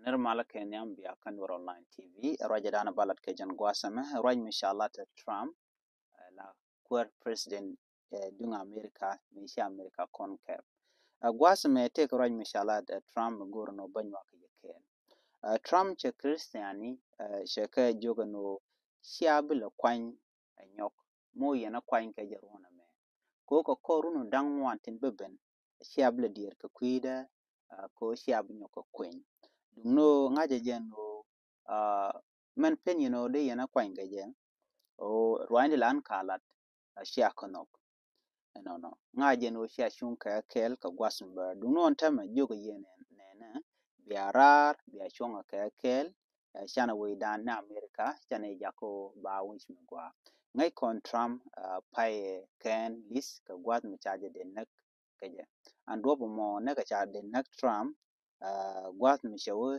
Nirmala Kenyam via Kanwar Online TV, Rajadana Balat Kajan Guasame, Raj Mishalata Trump, la queer president dung America, Misha America Concave. Guasame take Raj Mishalat Trump Gurno Banyuak Yaken. Trump che Christiani, Shaka Jogano, Shiabila Quine, and Yok, Moyana Quine Kajarona me. Koko Korunu Dang Wantin Beben, Shiabla dear Kaquida, Ko Shiabinoko Queen. No ngaje jen o men pen de yana kwanga jen o rwandi lan kalat shia konok no ngaje no shia shunka kel ka gwasmber duno ntama jogo yen nene biarar bia shonga ka kel shana we dan na america shana jako ba wunch mgwa ngai kon Trump paye ken lis ka gwat mi chaje de nak kaje andobo mo ne ka cha de nak Trump gwat mi shawo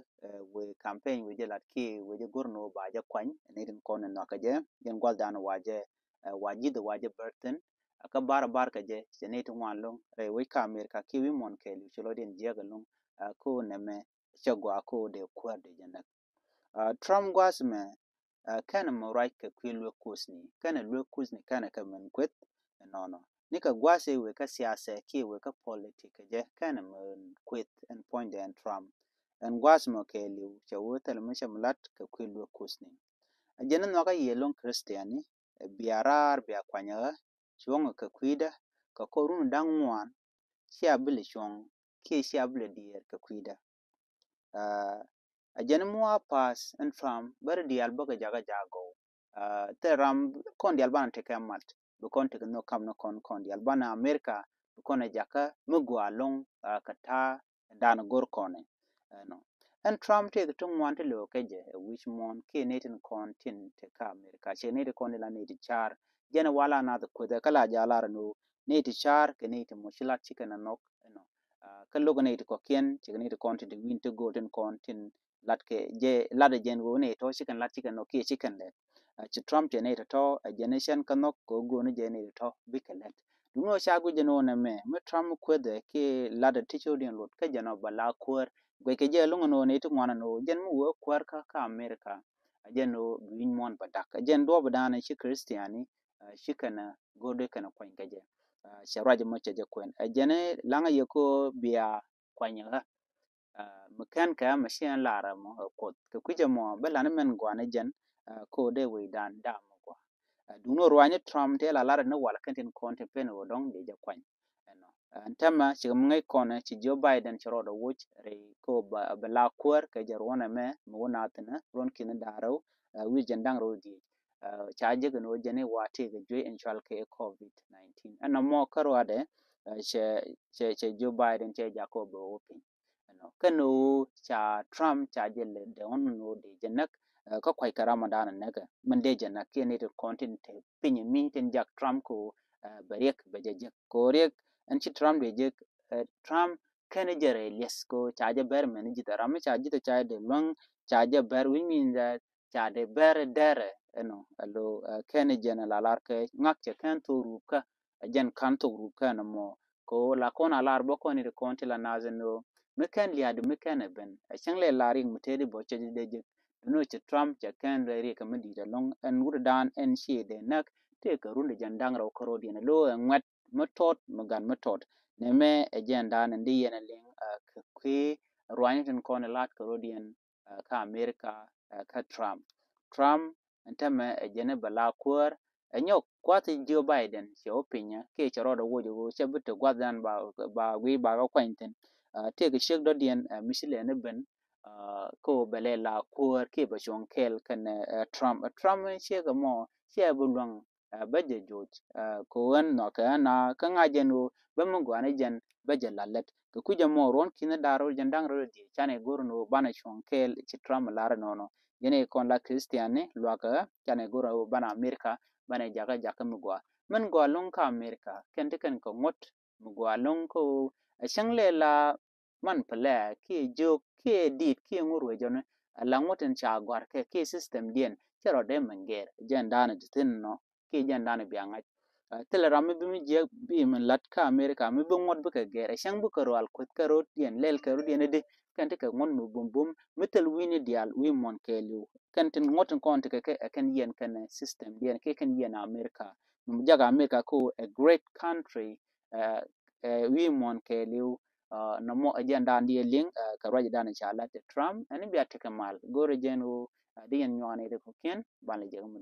we campaign we jelat ki we je gorno ba je kwany ne din kon no ka je den gwal dan waje waje burton ka bar ka je senate wan long re we ka america ki wi mon ke li chlo den je ga long ko ne me chagwa ko de kwar de jenak Trump gwas me kana mo right ka kwilwe kusni kana lwe kusni kana ka men kwet no nika gwase we ka siyasa ki we ka politika je kana men kwet and point and Trump and gwas mo ke liu che wo tel misha mlat ka kwilwe kusni ajena no ka yelon kristiani biarar bia kwanya chuongo ka kwida ka korun dangwan sia bile chong ki sia bile dier ka kwida ajena mo pas and Trump bar dial baga jaga jago te ram kon dial ban te kamat bu kon te no kam no kon dial bana america bu kon jaka mugwa long kata dan gor kone no and Trump te to want to look which mon ke netin kon tin te ka america che ne kon la ne di char jena wala na the ko de kala jala no ne di char ke ne te moshila chicken no no kallo ne ko ken che ne kon te win to golden kon tin latke je lada jen wo ne to chicken lat chicken no ke chicken le ci Trump je ne to a generation kanok ko go ne je ne to bikelet duno shagu je no na me Trump ko de ke lada ticho den lot ka jana bala ko gwe ke je lungo no ne to ngwana no jen mu wo kwar ka america jen no win mon badak jen do badana shi christiani shi kana gode kana kwan gaje sharaje mo je kwen jene langa yeko biya kwanya mekan ka machine lara mo ko ke kuje mo bela men gwana jen ko de we dan da mo kwa duno rwanye Trump te la lara no wala kantin konte pen wo dong de je kwan no antama ci ngai kone ci Joe Biden ci rodo wuch re ko bela kwar ke jarwana me mo natna ron kin daro wi jendang rodi cha je no jene wate ge joy en chal ke covid-19 ana mo karwade che Joe Biden che Jacob Open no kano cha Trump cha jelle de on no de jenak ka kwai karama dana naga man de jenak ke ne content pin mi ten jak Trump ko barek baje ko rek an ci Trump de je Trump kana jere les ko cha je ber men ji dara ma cha ji to cha de long cha je ber we mean that cha de ber dere no allo kana jena la lar ke ngak che kan to ruka jen kan to ruka na mo ko la kona lar bo ko ni de konti la nazeno mekan liad mekan ben changle laring mutedi bo che de je no che Trump che kan re ka medi da long en urdan en she de nak te ka runde jandang ro koro de lo ngat matot magan matot ne me agenda nan di yana ling kwi rwaniten kon lat koro de ka america ka Trump entame ejene bala kwar enyo kwati Joe Biden che opinya ke chero do wojo che bute gwadan ba wi ba ga kwenten te ke shek do dien misile ne ben ko belela kwar ke ba jon kel kan Trump che ga mo che bulwang baje George ko wan no ka na ka ngajenu ba mu gwane jen baje lalet ko kuje mo ron kina daro jandang ro di chane gorno bana jon kel che Trump lar no yene kon la Christiane luaka chane goro bana America bana jaga mugwa men gwa long ka America kente kan ko ngot mugwa long ko changle la man pala ki jo ki dit ki ngurwe jone la ngoten cha gwar ke system dien chero de manger jandana tin no ki jandana bianga tele ramme bi mi je bi men lat ka America mi bi ngot bu ka gere chang bu ko wal ko karot dien lel karot dien de kan te ka ngon no bum bum metal wini dial wi mon ke liu kan tin ngotin kon te ke kan yen kan system yen ke kan yen America num jaga America ko a great country wi mon ke liu no mo agenda ndi ling ka raja dan cha Trump ani bi atake mal gore jenu diyen nyone de ko ken ban le je mu